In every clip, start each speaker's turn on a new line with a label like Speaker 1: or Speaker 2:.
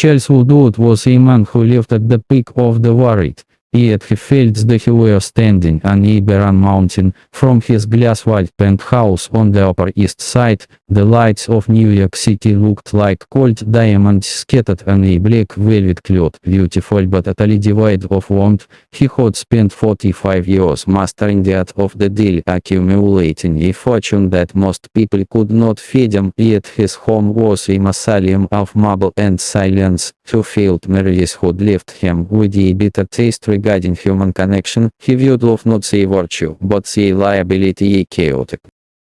Speaker 1: Charles Woodward was a man who lived at the peak of the world, yet he felt that he were standing on a barren mountain. From his glass-white penthouse on the Upper East Side, the lights of New York City looked like cold diamonds scattered on a black velvet cloth, beautiful but utterly devoid of warmth. He had spent 45 years mastering the art of the deal, accumulating a fortune that most people could not fathom, yet his home was a mausoleum of marble and silence. Two failed marriages had left him with a bitter taste regarding human connection. He viewed love not a virtue, but a liability, a chaotic,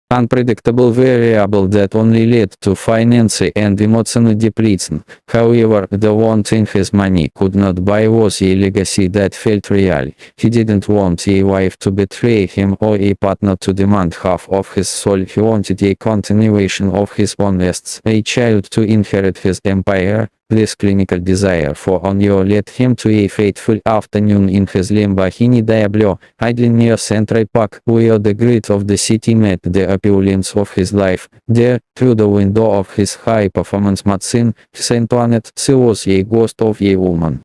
Speaker 1: unpredictable variable that only led to financial and emotional depletion. However, the one thing his money could not buy was a legacy that felt real. He didn't want a wife to betray him or a partner to demand half of his soul. He wanted a continuation of his own assets, a child to inherit his empire. This clinical desire for honor led him to a fateful afternoon in his Lamborghini Diablo, idling near Central Park, where the grid of the city met the opulence of his life. There, through the window of his high-performance machine, his Антуанетте was a ghost of a woman.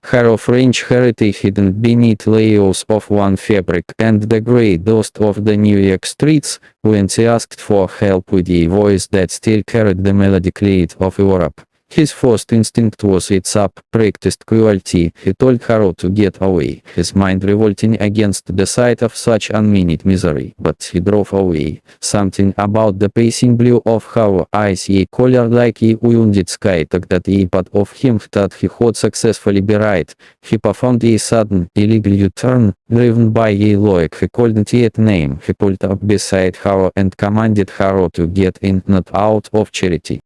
Speaker 1: Her French heritage hidden beneath layers of one fabric and the grey dust of the New York streets. When she asked for help with a voice that still carried the melodic lead of Europe, his first instinct was its up, practiced cruelty. He told her to get away, his mind revolting against the sight of such unmeaning misery, but he drove away. Something about the pacing blue of her eyes, a color like a wounded sky, took that a part of him that he had successfully buried. He performed a sudden, illegal U-turn, driven by a logic he couldn't yet name. He pulled up beside her and commanded her to get in, not out of charity,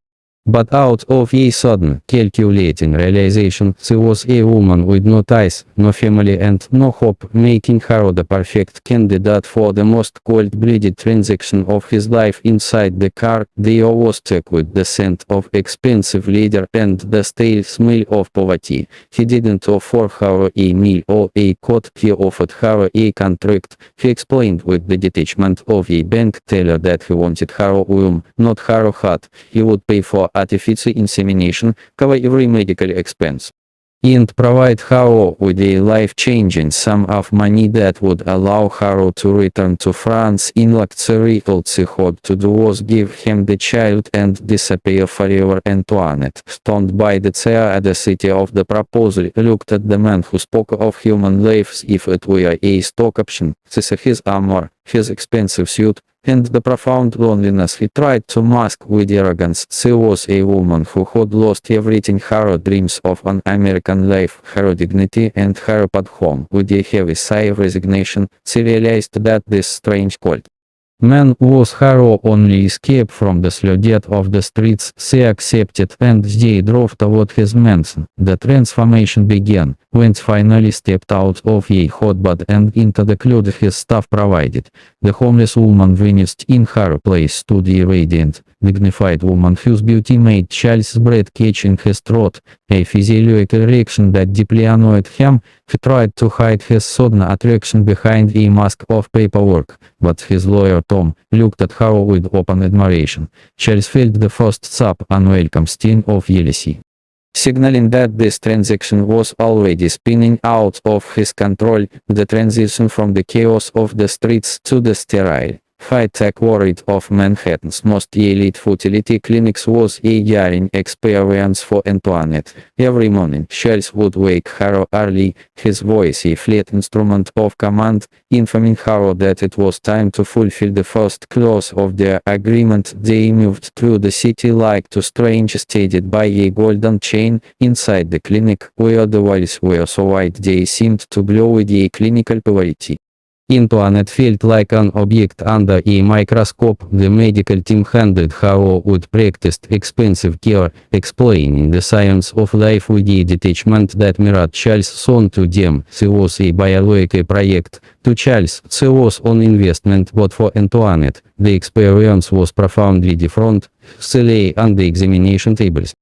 Speaker 1: but out of a sudden, calculating realization. She was a woman with no ties, no family and no hope, making her the perfect candidate for the most cold-blooded transaction of his life. Inside the car, the air was thick with the scent of expensive leather and the stale smell of poverty. He didn't offer her a meal or a coat, he offered her a contract. He explained with the detachment of a bank teller that he wanted her womb, not her heart. He would pay for artificial insemination, cover every medical expense, and provide her with a life-changing sum of money that would allow her to return to France in luxury. All she had to do was give him the child and disappear forever. Антуанетте, stunned by the audacity of the proposal, looked at the man who spoke of human lives if it were a stock option. She saw his armor, his expensive suit, and the profound loneliness he tried to mask with arrogance. She was a woman who had lost everything: her dreams of an American life, her dignity, and her path home. With a heavy sigh of resignation, she realized that this strange cold man was her only escape from the sludge of the streets. She accepted, and they drove toward his mansion. The transformation began when she finally stepped out of a hotbed and into the cloud his staff provided. The homeless woman vanished. In her place stood a radiant, dignified woman whose beauty made Charles's breath catch in his throat, a physiological reaction that deeply annoyed him. He tried to hide his sudden attraction behind a mask of paperwork, but his lawyer Tom looked at her with open admiration. Charles felt the first sharp, unwelcome sting of jealousy, signaling that this transaction was already spinning out of his control. The transition from the chaos of the streets to the sterile, high-tech world of Manhattan's most elite fertility clinics was a jarring experience for Антуанетте. Every morning, Charles would wake her early, his voice a flat instrument of command, informing her that it was time to fulfill the first clause of their agreement. They moved through the city like two strangers steadied by a golden chain. Inside the clinic, where the walls were so white they seemed to glow with a clinical purity, Антуанетте felt like an object under a microscope. The medical team handled her with practiced, expensive care, explaining the science of life with a detachment that mirrored Charles' son to them. She was a biological project. To Charles, she was an investment, but for Антуанетте, the experience was profoundly different. She lay on the examination tables,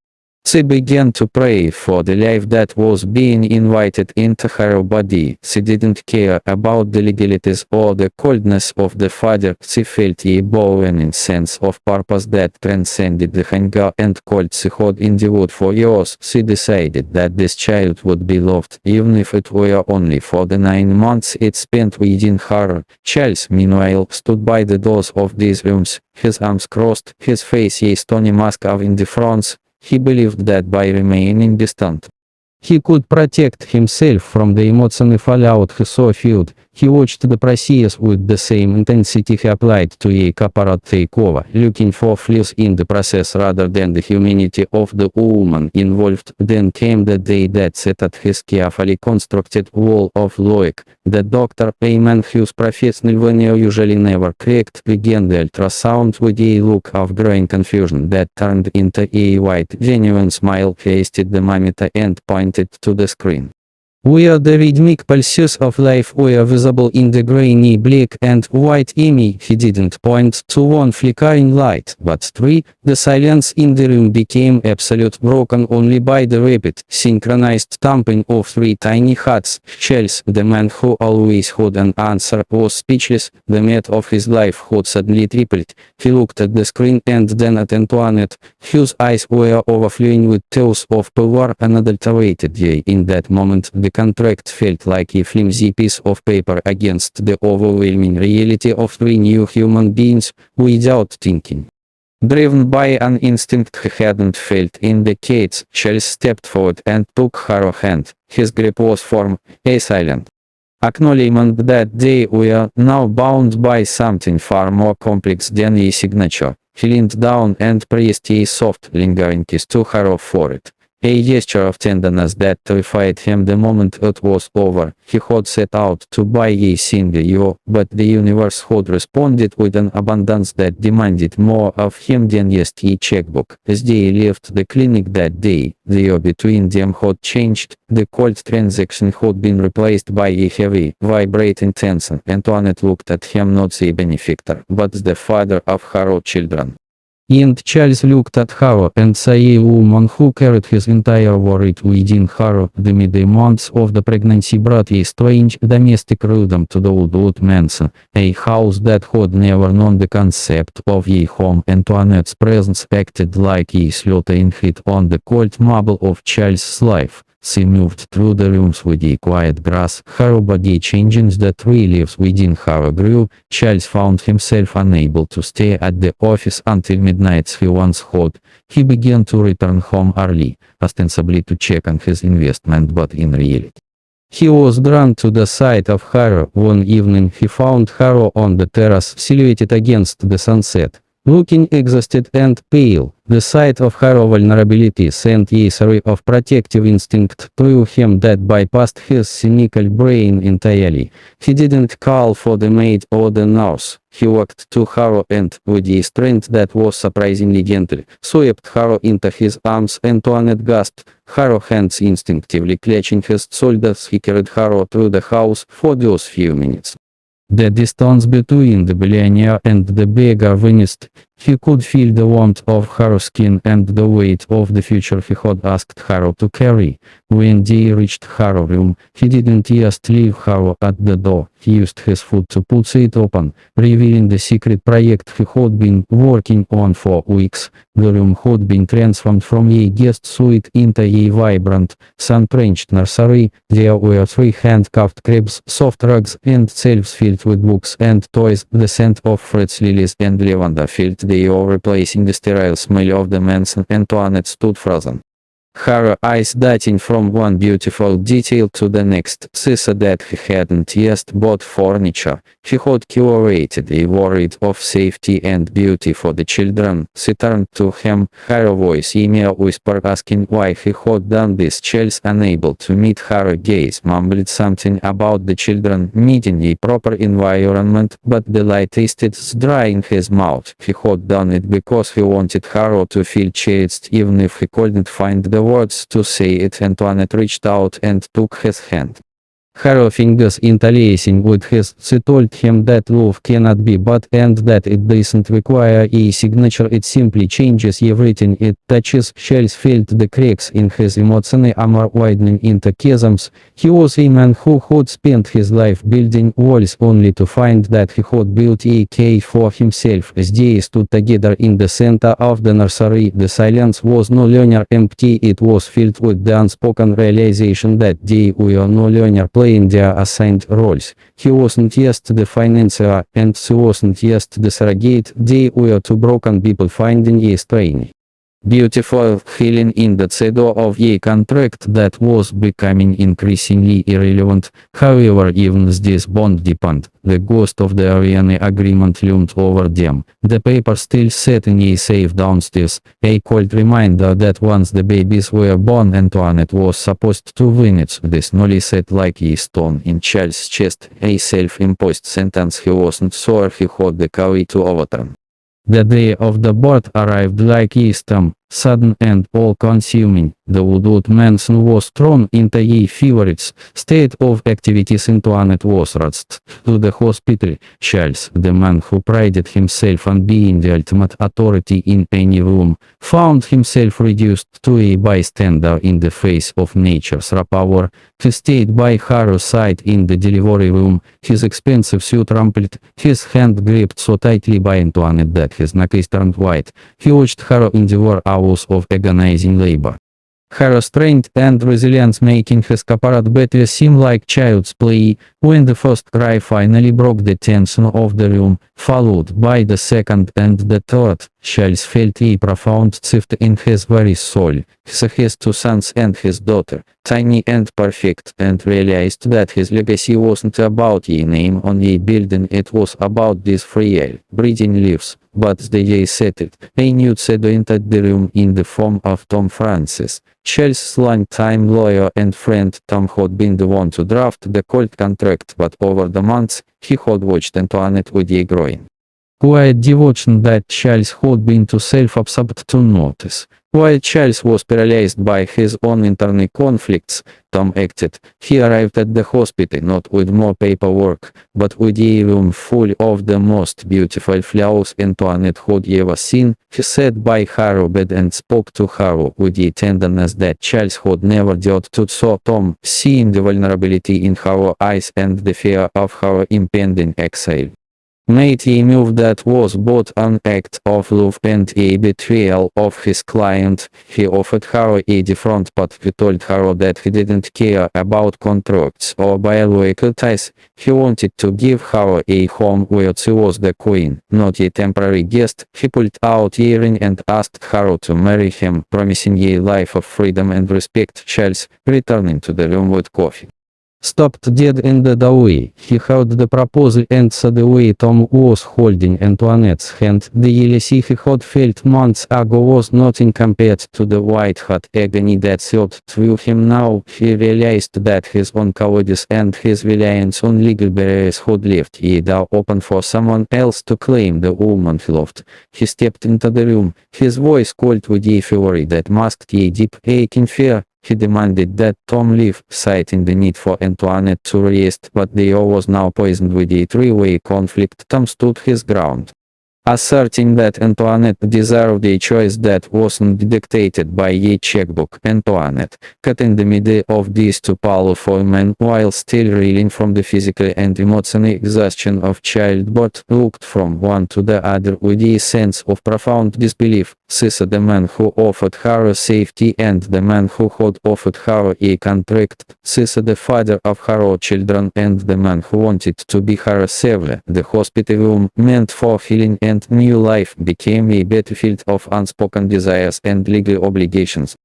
Speaker 1: She began to pray for the life that was being invited into her body. She didn't care about the legalities or the coldness of the father. She felt a burning sense of purpose that transcended the hunger and cold she had endured for years. She decided that this child would be loved, even if it were only for the 9 months it spent within her. Charles, meanwhile, stood by the doors of these rooms, his arms crossed, his face a stony mask of indifference. He believed that by remaining distant, he could protect himself from the emotional fallout he saw felt. He watched the process with the same intensity he applied to a corporate takeover, looking for flaws in the process rather than the humanity of the woman involved. Then came the day that set at his carefully constructed wall of logic. The doctor, a man whose professional veneer usually never cracked, began the ultrasound with a look of growing confusion that turned into a wide, genuine smile. He adjusted the thermometer and pointed to the screen. Where the rhythmic pulses of life were visible in the grainy black and white image, he didn't point to one flickering light, but three. The silence in the room became absolute, broken only by the rapid, synchronized thumping of 3 tiny hearts. Charles, the man who always had an answer, was speechless. The math of his life had suddenly tripled. He looked at the screen and then at Антуанетте, whose eyes were overflowing with tales of power unadulterated joy. In that moment, the contract felt like a flimsy piece of paper against the overwhelming reality of 3 new human beings, without thinking. Driven by an instinct he hadn't felt in decades, Charles stepped forward and took her hand. His grip was firm, a silent acknowledgement that they were now bound by something far more complex than a signature. He leaned down and pressed a soft, lingering kiss to her forehead. A gesture of tenderness that terrified him the moment it was over. He had set out to buy a single year, but the universe had responded with an abundance that demanded more of him than just a checkbook. As they left the clinic that day, the year between them had changed. The cold transaction had been replaced by a heavy, vibrating tension. Антуанетте looked at him not the benefactor, but the father of her children. And Charles looked at her and saw a woman who carried his entire world within her. The midday months of the pregnancy brought a strange domestic rhythm to the old mansion, a house that had never known the concept of a home. Антуанетte's presence acted like a slaughtering hit on the cold marble of Charles's life. She moved through the rooms with a quiet grace, her body changing. The 3 leaves within her grew. Charles found himself unable to stay at the office until midnight he once had. He began to return home early, ostensibly to check on his investment, but in reality, he was drawn to the sight of her. One evening he found her on the terrace, silhouetted against the sunset, looking exhausted and pale. The sight of her vulnerability sent a surge of protective instinct through him that bypassed his cynical brain entirely. He didn't call for the maid or the nurse. He walked to her and, with a strength that was surprisingly gentle, swept her into his arms. Антуанетте gasped, her hands instinctively clutching his shoulders. He carried her through the house for those few minutes. The distance between the billionaire and the beggar vanished. He could feel the warmth of her skin and the weight of the future he had asked her to carry. When they reached her room, he didn't just leave her at the door. He used his foot to push it open, revealing the secret project he had been working on for weeks. The room had been transformed from a guest suite into a vibrant, sun-drenched nursery. There were 3 handcuffed cribs, soft rugs, and shelves filled with books and toys. The scent of fresh lilies and lavender filled the air, replacing the sterile smell of the mansion. Антуанетте stood frozen, her eyes darting from one beautiful detail to the next. She saw that he hadn't just bought furniture, he had curated a world of safety and beauty for the children. She turned to him, her voice a mere whisper, asking why he had done this. Charles, unable to meet her gaze, mumbled something about the children needing a proper environment, but the light tasted dry in his mouth. He had done it because he wanted her to feel cherished, even if he couldn't find the words to say it. Антуанетте reached out and took his hand. Her fingers interlacing with his, she told him that love cannot be bought and that it doesn't require a signature, it simply changes everything it touches. Chelsea felt the cracks in his emotional armor widening into chasms. He was a man who had spent his life building walls only to find that he had built a cave for himself. They stood together in the center of the nursery. The silence was no longer empty, it was filled with the unspoken realization that they were no longer playing their assigned roles. He wasn't just the financier, and she wasn't just the surrogate. They were two broken people finding a strange, beautiful healing in the shadow of a contract that was becoming increasingly irrelevant. However, even as this bond deepened, the ghost of the Ariane agreement loomed over them. The paper still sat in a safe downstairs, a cold reminder that once the babies were born, Antoinette was supposed to win it. This knowledge sat like a stone in Charles's chest, a self-imposed sentence he wasn't sure he had the courage to overturn. The day of the birth arrived like a storm, sudden and all-consuming. The Woodwood mansion was thrown into a feverish state of activities. Antoinette was rushed to the hospital. Charles, the man who prided himself on being the ultimate authority in any room, found himself reduced to a bystander in the face of nature's raw power. He stayed by her side in the delivery room, his expensive suit rumpled, his hand gripped so tightly by Antoinette that his neck turned white. He watched her endure hours of agonizing labor, her strength and resilience making his corporate battle seem like child's play. When the first cry finally broke the tension of the room, followed by the second and the third, Charles felt a profound shift in his very soul. He saw his two sons and his daughter, tiny and perfect, and realized that his legacy wasn't about a name on a building, it was about these frail, breathing leaves. But the day settled, a new shadow entered the room in the form of Tom Francis. Charles's long-time lawyer and friend. Tom had been the one to draft the cold contract, but over the months, he had watched Antoinette with a growing, quiet devotion that Charles had been too self-absorbed to notice. While Charles was paralyzed by his own internal conflicts, Tom acted. He arrived at the hospital not with more paperwork, but with a room full of the most beautiful flowers Antoinette had ever seen. He sat by her bed and spoke to her with a tenderness that Charles had never dared to show Tom, seeing the vulnerability in her eyes and the fear of her impending exile, made a move that was both an act of love and a betrayal of his client. He offered her a different path. He told her that he didn't care about contracts or biological ties. He wanted to give her a home where she was the queen, not a temporary guest. He pulled out a ring and asked her to marry him, promising a life of freedom and respect. Charles, returning to the room with coffee, stopped dead in the doorway. He heard the proposal and saw the way Tom was holding Antoinette's hand. The jealousy he had felt months ago was nothing compared to the white-hot agony that surged through him now. He realized that his own cowardice and his reliance on legal barriers had left a door open for someone else to claim the woman he loved. He stepped into the room, his voice cold with a fury that masked a deep, aching fear. He demanded that Tom leave, citing the need for Antoinette to rest, but the air was now poisoned with a three-way conflict. Tom stood his ground, asserting that Antoinette deserved a choice that wasn't dictated by a checkbook. Antoinette, caught in the middle of these two powerful men while still reeling from the physical and emotional exhaustion of childbirth, looked from one to the other with a sense of profound disbelief. She saw the man who offered her safety and the man who had offered her a contract. She saw the father of her children and the man who wanted to be her savior. The hospital room, meant for healing and new life, became a battlefield of unspoken desires and legal obligations,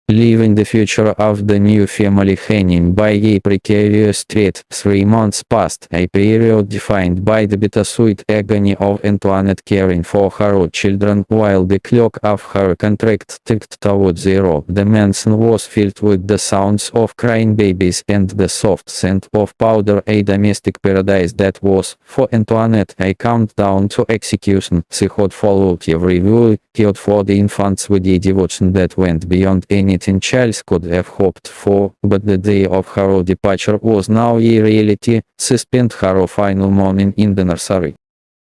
Speaker 1: leaving the future of the new family hanging by a precarious thread. 3 months passed, a period defined by the bittersweet agony of Antoinette caring for her children while the clock of her contract ticked towards zero. The mansion was filled with the sounds of crying babies and the soft scent of powder, a domestic paradise that was, for Antoinette, a countdown to execution. She had followed every rule, cared for the infants with a devotion that went beyond anything Charles could have hoped for, but the day of her departure was now a reality. She spent her final morning in the nursery,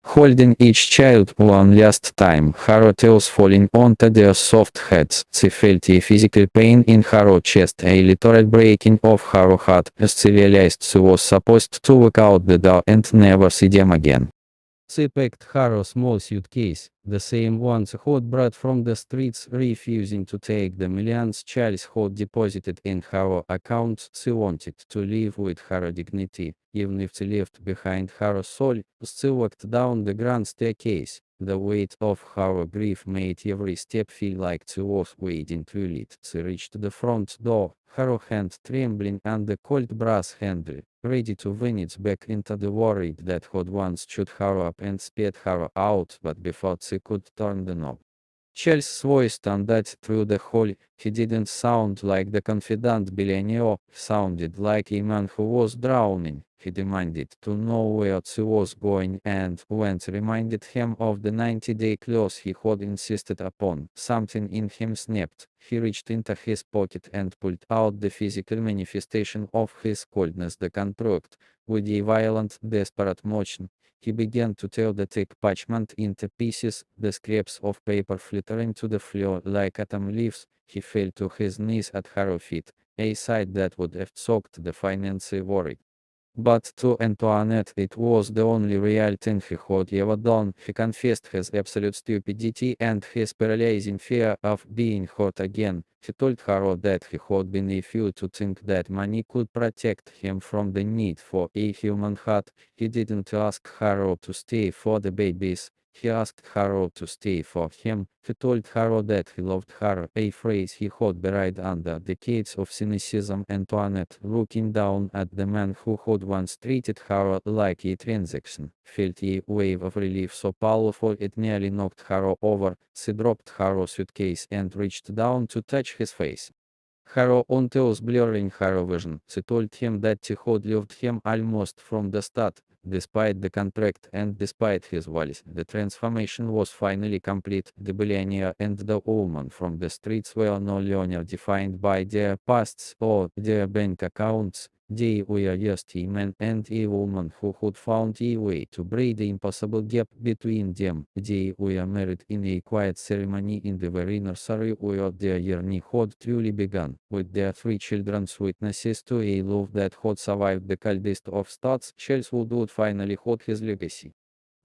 Speaker 1: holding each child one last time, her tears falling onto their soft heads. She felt a physical pain in her chest, a literal breaking of her heart, as she realized she was supposed to walk out the door and never see them again. She packed her small suitcase, the same one she had brought from the streets, refusing to take the millions Charles had deposited in her account. She wanted to live with her dignity, even if she left behind her soul. She walked down the grand staircase. The weight of her grief made every step feel like she was wading through it. She reached the front door, her hand trembling on the cold brass handle, ready to win it back into the world that had once chewed her up and spat her out, but before she could turn the knob, Charles' voice thundered through the hall. He didn't sound like the confident billionaire, he sounded like a man who was drowning. He demanded to know where she was going, and when she reminded him of the 90-day clause he had insisted upon, something in him snapped. He reached into his pocket and pulled out the physical manifestation of his coldness, the contract. With a violent, desperate motion, he began to tear the thick parchment into pieces, the scraps of paper flittering to the floor like autumn leaves. He fell to his knees at her feet, a sight that would have shocked the financier worried. But to Антуанетте it was the only real thing he had ever done. He confessed his absolute stupidity and his paralyzing fear of being hurt again. He told her that he had been a fool to think that money could protect him from the need for a human heart. He didn't ask her to stay for the babies. He asked her to stay for him. He told her that he loved her, a phrase he had buried under decades of cynicism. Антуанетте, looking down at the man who had once treated her like a transaction, felt a wave of relief so powerful it nearly knocked her over. She dropped her suitcase and reached down to touch his face. Her own tears blurring her vision. She told him that she had loved him almost from the start, despite the contract and despite his voice. The transformation was finally complete. The billionaire and the woman from the streets were no longer defined by their pasts or their bank accounts. They were just a man and a woman who had found a way to bridge the impossible gap between them. They were married in a quiet ceremony in the very nursery where their journey had truly begun, with their 3 children witnesses to a love that had survived the coldest of starts. Charles would finally hold his legacy.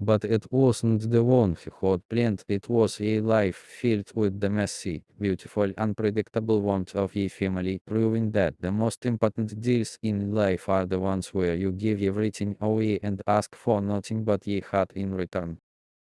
Speaker 1: But it wasn't the one he had planned. It was a life filled with the messy, beautiful, unpredictable warmth of a family, proving that the most important deals in life are the ones where you give everything away and ask for nothing but a heart in return.